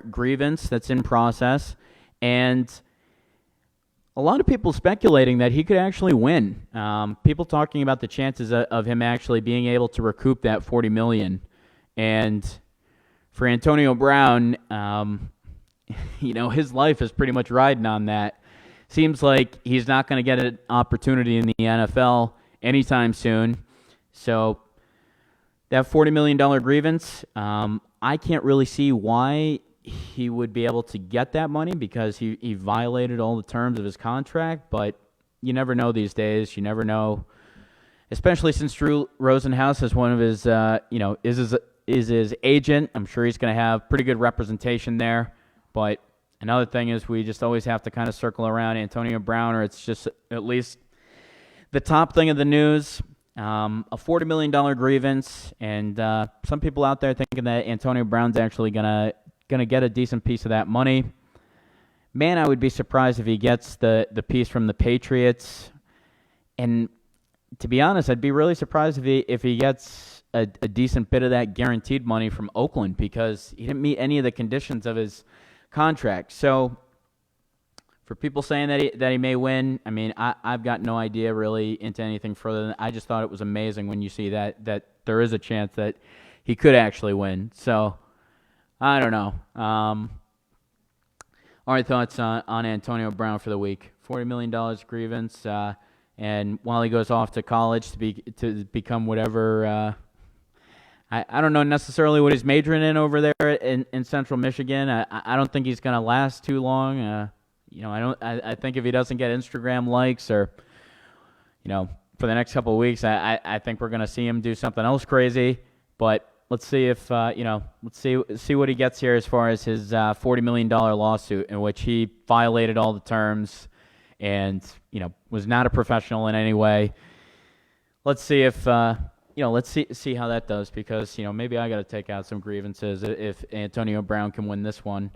grievance that's in process, and a lot of people speculating that he could actually win. People talking about the chances of him actually being able to recoup that $40 million. And for Antonio Brown, his life is pretty much riding on that. Seems like he's not going to get an opportunity in the NFL anytime soon. So that $40 million grievance, I can't really see why he would be able to get that money because he violated all the terms of his contract, but you never know these days. You never know, especially since Drew Rosenhaus is one of his, is his agent. I'm sure he's going to have pretty good representation there. But another thing is we just always have to kind of circle around Antonio Brown, or it's just at least the top thing of the news. A $40 million grievance, and some people out there thinking that Antonio Brown's actually gonna get a decent piece of that money. Man, I would be surprised if he gets the piece from the Patriots. And to be honest, I'd be really surprised if he gets a decent bit of that guaranteed money from Oakland because he didn't meet any of the conditions of his contract. So for people saying that he may win, I mean, I've got no idea really into anything further than I just thought it was amazing when you see that there is a chance that he could actually win. So I don't know. All right, thoughts on Antonio Brown for the week. $40 million grievance, and while he goes off to college to become whatever, I don't know necessarily what he's majoring in over there in Central Michigan. I don't think he's going to last too long. I think if he doesn't get Instagram likes or, for the next couple of weeks, I think we're going to see him do something else crazy. But let's see if let's see what he gets here as far as his $40 million lawsuit in which he violated all the terms and was not a professional in any way. Let's see if let's see how that does, because maybe I got to take out some grievances if Antonio Brown can win this one.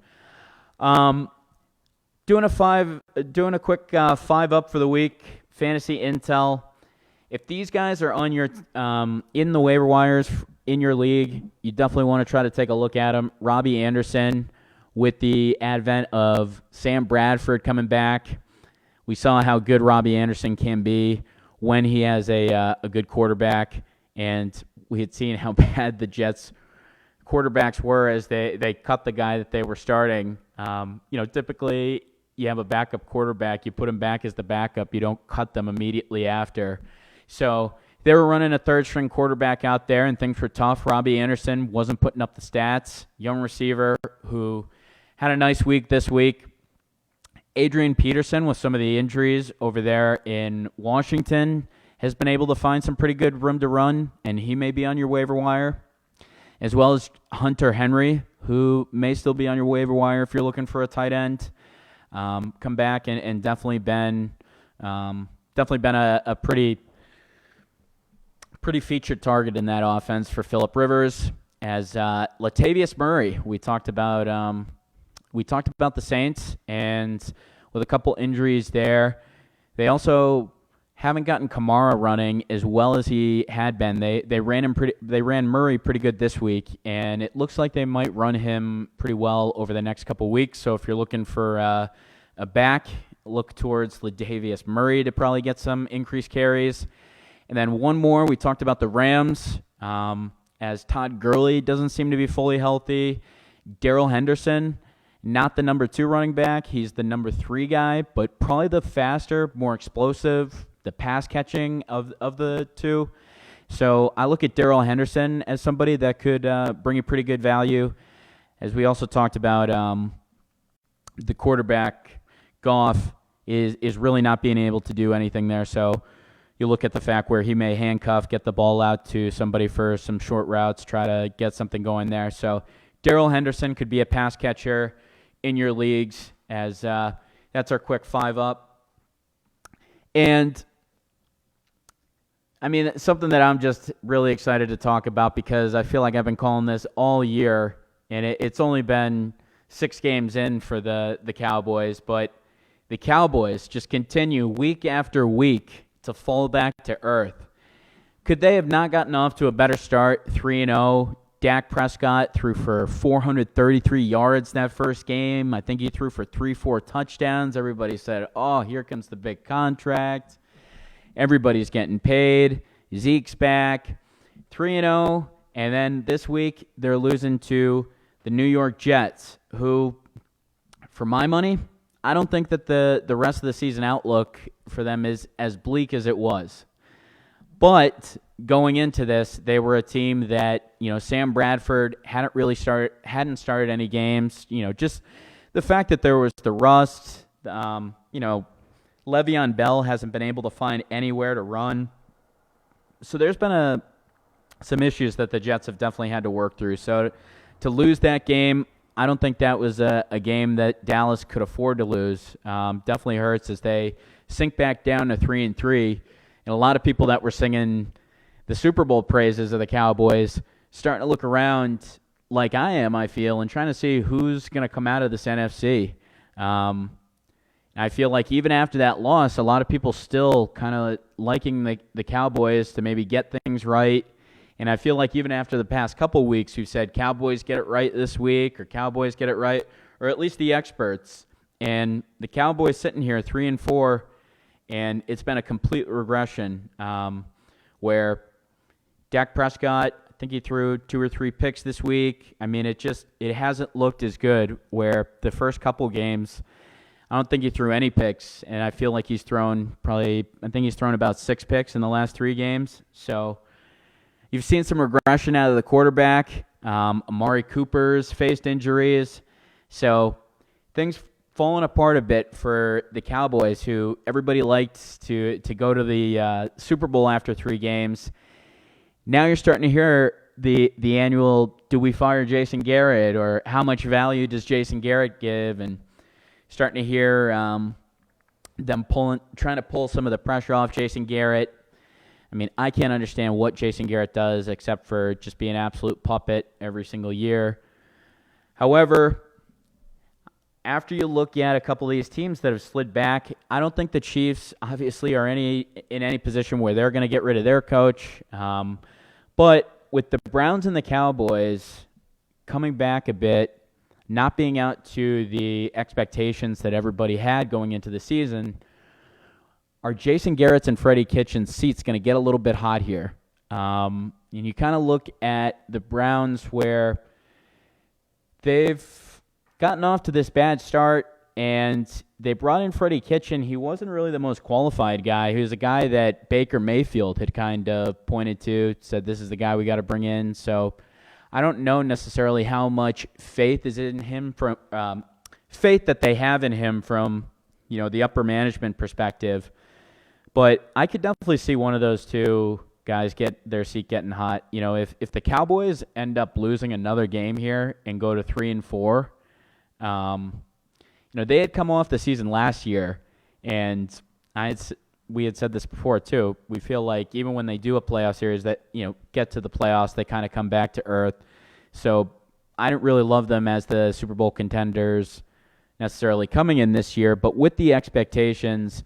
Doing a quick 5 up for the week, fantasy intel. If these guys are on your in the waiver wires in your league, you definitely want to try to take a look at them. Robbie Anderson, with the advent of Sam Bradford coming back, we saw how good Robbie Anderson can be when he has a good quarterback, and we had seen how bad the Jets quarterbacks were as they cut the guy that they were starting. Typically you have a backup quarterback, you put him back as the backup, you don't cut them immediately after. So they were running a third-string quarterback out there, and things were tough. Robbie Anderson wasn't putting up the stats. Young receiver who had a nice week this week. Adrian Peterson, with some of the injuries over there in Washington, has been able to find some pretty good room to run, and he may be on your waiver wire, as well as Hunter Henry, who may still be on your waiver wire if you're looking for a tight end. Come back and definitely been a pretty featured target in that offense for Phillip Rivers. As Latavius Murray, we talked about the Saints, and with a couple injuries there, they also haven't gotten Kamara running as well as he had been. They ran Murray pretty good this week, and it looks like they might run him pretty well over the next couple weeks. So if you're looking for a back, look towards Latavius Murray to probably get some increased carries. And then one more, we talked about the Rams, as Todd Gurley doesn't seem to be fully healthy. Darrell Henderson, not the number 2 running back. He's the number 3 guy, but probably the faster, more explosive, the pass catching of the two. So I look at Darrell Henderson as somebody that could bring you pretty good value. As we also talked about, the quarterback, Goff, is really not being able to do anything there. So you look at the fact where he may handcuff, get the ball out to somebody for some short routes, try to get something going there. So Darrell Henderson could be a pass catcher in your leagues, as that's our quick 5 up. And I mean, something that I'm just really excited to talk about, because I feel like I've been calling this all year, and it's only been 6 games in for the Cowboys, but the Cowboys just continue week after week to fall back to earth. Could they have not gotten off to a better start, 3-0? Dak Prescott threw for 433 yards that first game. I think he threw for 3-4 touchdowns. Everybody said, oh, here comes the big contract. Everybody's getting paid. Zeke's back. 3-0. And then this week, they're losing to the New York Jets, who, for my money, I don't think that the rest of the season outlook for them is as bleak as it was. But going into this, they were a team that, Sam Bradford hadn't started any games. Just the fact that there was the rust, Le'Veon Bell hasn't been able to find anywhere to run. So there's been some issues that the Jets have definitely had to work through. So to lose that game, I don't think that was a game that Dallas could afford to lose. Definitely hurts as they sink back down to 3-3. And a lot of people that were singing the Super Bowl praises of the Cowboys starting to look around like I am, I feel, and trying to see who's going to come out of this NFC. I feel like even after that loss, a lot of people still kind of liking the Cowboys to maybe get things right. And I feel like even after the past couple weeks, who said Cowboys get it right this week, or Cowboys get it right, or at least the experts. And the Cowboys sitting here 3-4, and it's been a complete regression where Dak Prescott, I think he threw 2 or 3 picks this week. I mean, it hasn't looked as good, where the first couple games, I don't think he threw any picks, and I feel like he's thrown about 6 picks in the last 3 games. So you've seen some regression out of the quarterback. Amari Cooper's faced injuries. So things falling apart a bit for the Cowboys, who everybody liked to go to the Super Bowl after 3 games. Now you're starting to hear the annual, do we fire Jason Garrett, or how much value does Jason Garrett give? And starting to hear them trying to pull some of the pressure off Jason Gerritt. I mean, I can't understand what Jason Gerritt does except for just be an absolute puppet every single year. However, after you look at a couple of these teams that have slid back, I don't think the Chiefs obviously are in any position where they're going to get rid of their coach. But with the Browns and the Cowboys coming back a bit, not being out to the expectations that everybody had going into the season, are Jason Garrett's and Freddie Kitchens' seats going to get a little bit hot here? And you kind of look at the Browns where they've gotten off to this bad start, and they brought in Freddie Kitchen. He wasn't really the most qualified guy. He was a guy that Baker Mayfield had kind of pointed to, said this is the guy we got to bring in. So I don't know necessarily how much faith is in him faith that they have in him from the upper management perspective. But I could definitely see one of those two guys get their seat getting hot. If the Cowboys end up losing another game here and go to 3-4, they had come off the season last year, and we had said this before too. We feel like even when they do a playoff series that get to the playoffs, they kind of come back to earth. So I didn't really love them as the Super Bowl contenders necessarily coming in this year, but with the expectations,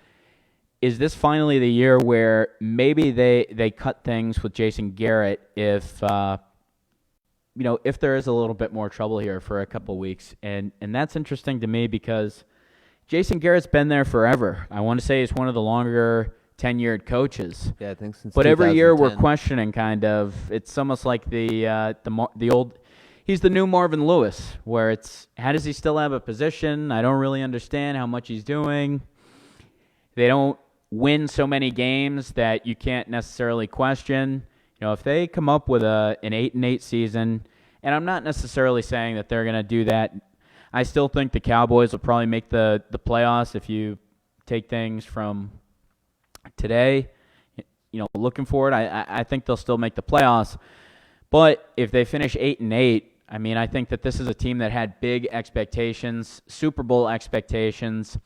is this finally the year where maybe they cut things with Jason Gerritt if there is a little bit more trouble here for a couple weeks? And that's interesting to me because Jason Garrett's been there forever. I want to say he's one of the longer tenured coaches. Yeah, I think since But every year we're 2010. questioning kind of. It's almost like the old. He's the new Marvin Lewis, where it's how does he still have a position? I don't really understand how much he's doing. They don't win so many games that you can't necessarily question. If they come up with an 8-8 season, and I'm not necessarily saying that they're going to do that. I still think the Cowboys will probably make the playoffs if you take things from today. Looking forward, I think they'll still make the playoffs. But if they finish 8-8, I mean, I think that this is a team that had big expectations, Super Bowl expectations.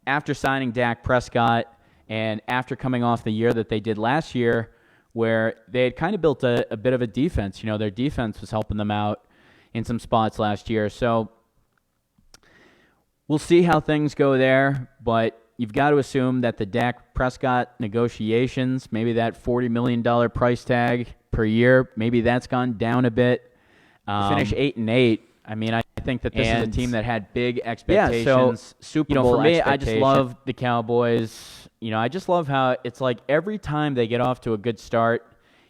After signing Dak Prescott and after coming off the year that they did last year, where they had kind of built a bit of a defense. Their defense was helping them out in some spots last year. So we'll see how things go there, but you've got to assume that the Dak Prescott negotiations, maybe that $40 million price tag per year, maybe that's gone down a bit. Finish 8-8. I mean, I think that this is a team that had big expectations. Yeah, so, Super Bowl for me, I just love the Cowboys. I just love how it's like every time they get off to a good start,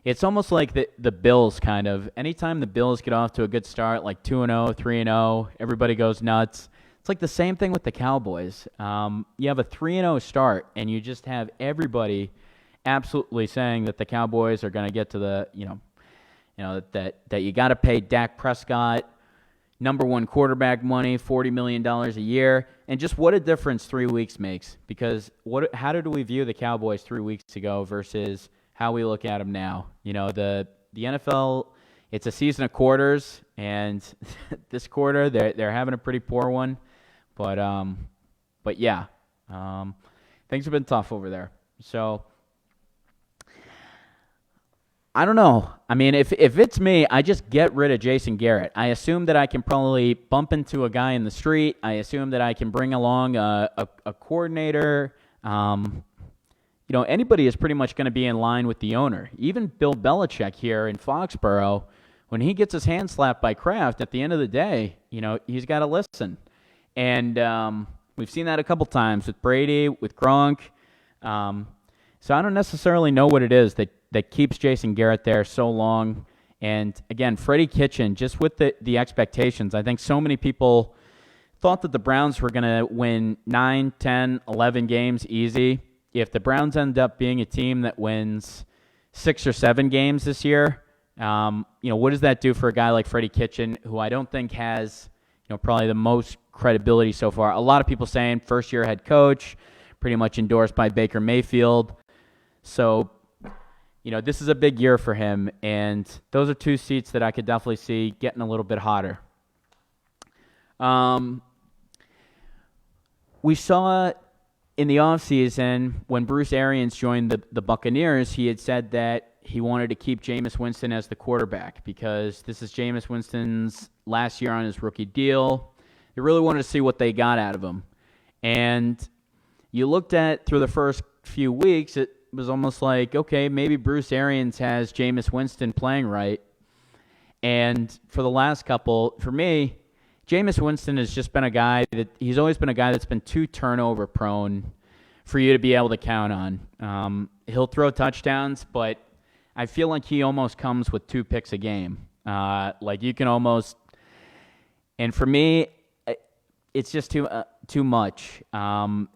it's almost like the Bills kind of. Anytime the Bills get off to a good start, like 2-0, 3-0, everybody goes nuts. It's like the same thing with the Cowboys. You have a 3-0 start, and you just have everybody absolutely saying that the Cowboys are going to get to the, that you got to pay Dak Prescott number one quarterback money, $40 million a year, and just what a difference 3 weeks makes. Because how did we view the Cowboys 3 weeks ago versus how we look at them now? The NFL, it's a season of quarters, and this quarter they're having a pretty poor one. But yeah, things have been tough over there. So I don't know. I mean, if it's me, I just get rid of Jason Gerritt. I assume that I can probably bump into a guy in the street. I assume that I can bring along a coordinator. Anybody is pretty much going to be in line with the owner. Even Bill Belichick here in Foxborough, when he gets his hand slapped by Kraft, at the end of the day, he's got to listen. And we've seen that a couple times with Brady, with Gronk. So I don't necessarily know what it is that keeps Jason Gerritt there so long. And again, Freddie Kitchen, just with the expectations, I think so many people thought that the Browns were going to win 9, 10, 11 games easy. If the Browns end up being a team that wins 6 or 7 games this year, what does that do for a guy like Freddie Kitchen, who I don't think has, probably the most credibility so far? A lot of people saying first-year head coach, pretty much endorsed by Baker Mayfield. So, this is a big year for him, and those are two seats that I could definitely see getting a little bit hotter. We saw in the offseason, when Bruce Arians joined the Buccaneers, he had said that he wanted to keep Jameis Winston as the quarterback because this is Jameis Winston's last year on his rookie deal. They really wanted to see what they got out of him. And you looked at through the first few weeks, it was almost like, okay, maybe Bruce Arians has Jameis Winston playing right. And for the last couple, for me, Jameis Winston has just been a guy he's always been a guy that's been too turnover prone for you to be able to count on. He'll throw touchdowns, but I feel like he almost comes with 2 picks a game. Like you can almost, and for me, it's just too much. And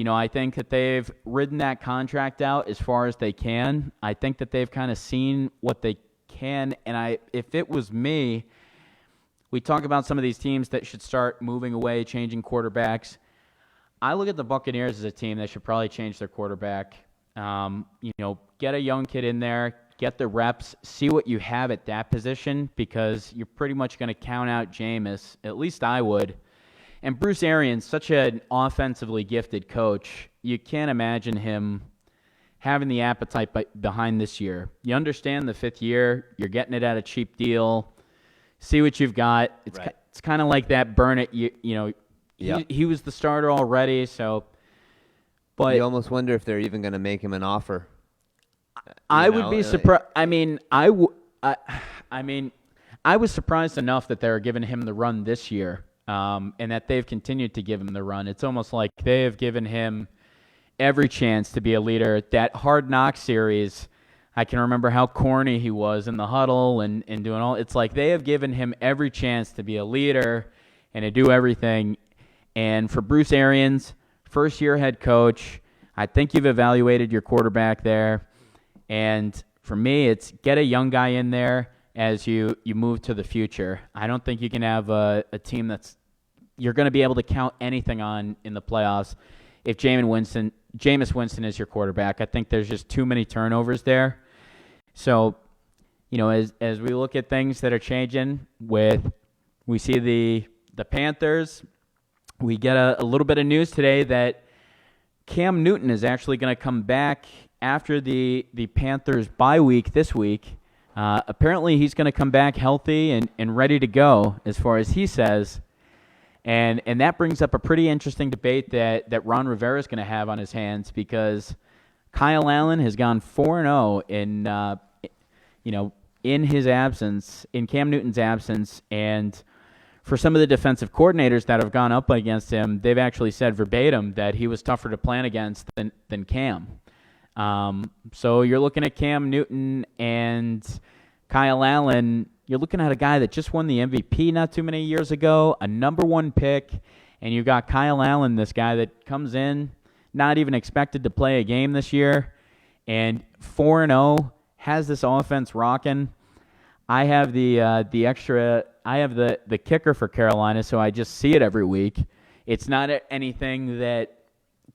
I think that they've ridden that contract out as far as they can. I think that they've kind of seen what they can, and if it was me, we talk about some of these teams that should start moving away, changing quarterbacks. I look at the Buccaneers as a team that should probably change their quarterback. Get a young kid in there, get the reps, see what you have at that position, because you're pretty much going to count out Jameis. At least I would. And Bruce Arians, such an offensively gifted coach, you can't imagine him having the appetite behind this year. You understand the 5th year, you're getting it at a cheap deal. See what you've got. It's kind of like that Burnett. He was the starter already. So, but you almost wonder if they're even going to make him an offer. I would be surprised. I was surprised enough that they were giving him the run this year, and that they've continued to give him the run. It's almost like they have given him every chance to be a leader. That Hard Knock series, I can remember how corny he was in the huddle and doing all. It's like they have given him every chance to be a leader and to do everything. And for Bruce Arians, first-year head coach, I think you've evaluated your quarterback there. And for me, it's get a young guy in there as you move to the future. I don't think you can have a team you're going to be able to count anything on in the playoffs if Jameis Winston is your quarterback. I think there's just too many turnovers there. So, as we look at things that are changing, we see the Panthers, we get a little bit of news today that Cam Newton is actually going to come back after the Panthers bye week this week. Apparently, he's going to come back healthy and ready to go, as far as he says. And that brings up a pretty interesting debate that Ron Rivera is going to have on his hands, because Kyle Allen has gone 4-0 in his absence, in Cam Newton's absence, and for some of the defensive coordinators that have gone up against him, they've actually said verbatim that he was tougher to plan against than Cam. So you're looking at Cam Newton and Kyle Allen. You're looking at a guy that just won the MVP not too many years ago, a number 1 pick, and you've got Kyle Allen, this guy that comes in, not even expected to play a game this year, and 4-0, has this offense rocking. I have the kicker for Carolina, so I just see it every week. It's not anything that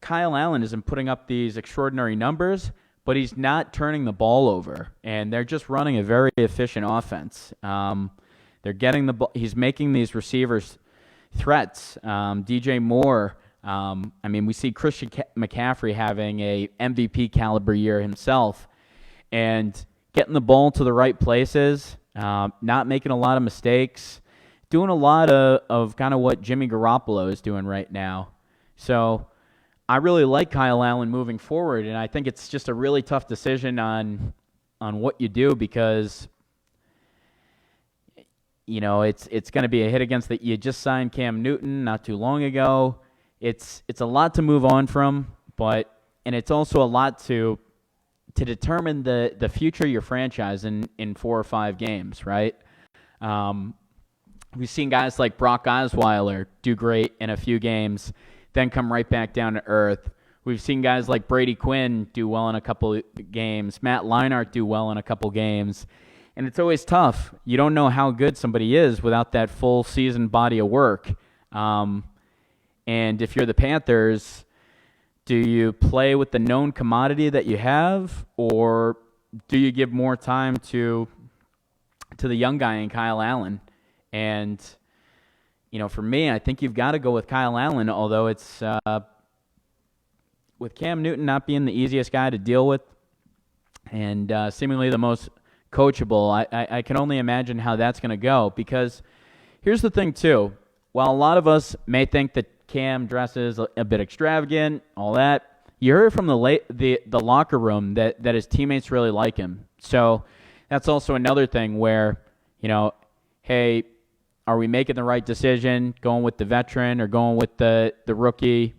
Kyle Allen isn't putting up these extraordinary numbers, but he's not turning the ball over, and they're just running a very efficient offense. They're getting the ball. He's making these receivers threats. DJ Moore. We see Christian McCaffrey having a MVP caliber year himself, and getting the ball to the right places, not making a lot of mistakes, doing a lot of kind of what Jimmy Garoppolo is doing right now. So I really like Kyle Allen moving forward, and I think it's just a really tough decision on what you do, because it's going to be a hit against that. You just signed Cam Newton not too long ago. It's a lot to move on from, and it's also a lot to determine the future of your franchise in 4 or 5 games, right? We've seen guys like Brock Osweiler do great in a few games, then come right back down to earth. We've seen guys like Brady Quinn do well in a couple of games, Matt Leinart do well in a couple games, and it's always tough. You don't know how good somebody is without that full season body of work. And if you're the Panthers, do you play with the known commodity that you have, or do you give more time to the young guy in Kyle Allen? And, for me, I think you've got to go with Kyle Allen, although it's with Cam Newton not being the easiest guy to deal with and seemingly the most coachable, I can only imagine how that's going to go. Because here's the thing, too. While a lot of us may think that Cam dresses a bit extravagant, all that, you heard from the locker room that his teammates really like him. So that's also another thing where, hey, are we making the right decision, going with the veteran or going with the rookie?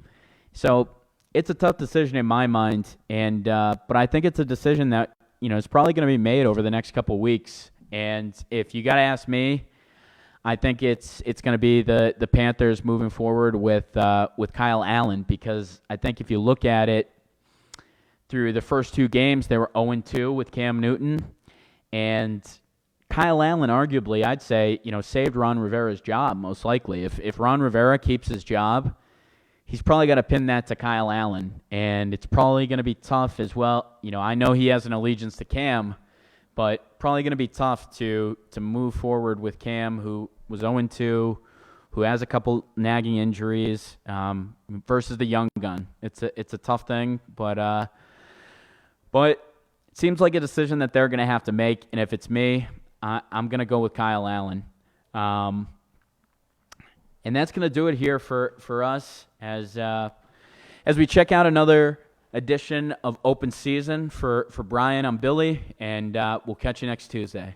So it's a tough decision in my mind, and but I think it's a decision that is probably going to be made over the next couple of weeks. And if you got to ask me, I think it's going to be the Panthers moving forward with Kyle Allen, because I think if you look at it through the first 2 games, they were 0-2 with Cam Newton, and Kyle Allen arguably, I'd say, saved Ron Rivera's job most likely. If Ron Rivera keeps his job, he's probably got to pin that to Kyle Allen, and it's probably going to be tough as well. I know he has an allegiance to Cam, but probably going to be tough to move forward with Cam, who was 0-2, who has a couple nagging injuries, versus the young gun. It's a tough thing, but it seems like a decision that they're going to have to make. And if it's me, I'm going to go with Kyle Allen. And that's going to do it here for us as we check out another edition of Open Season. For Brian, I'm Billy, and we'll catch you next Tuesday.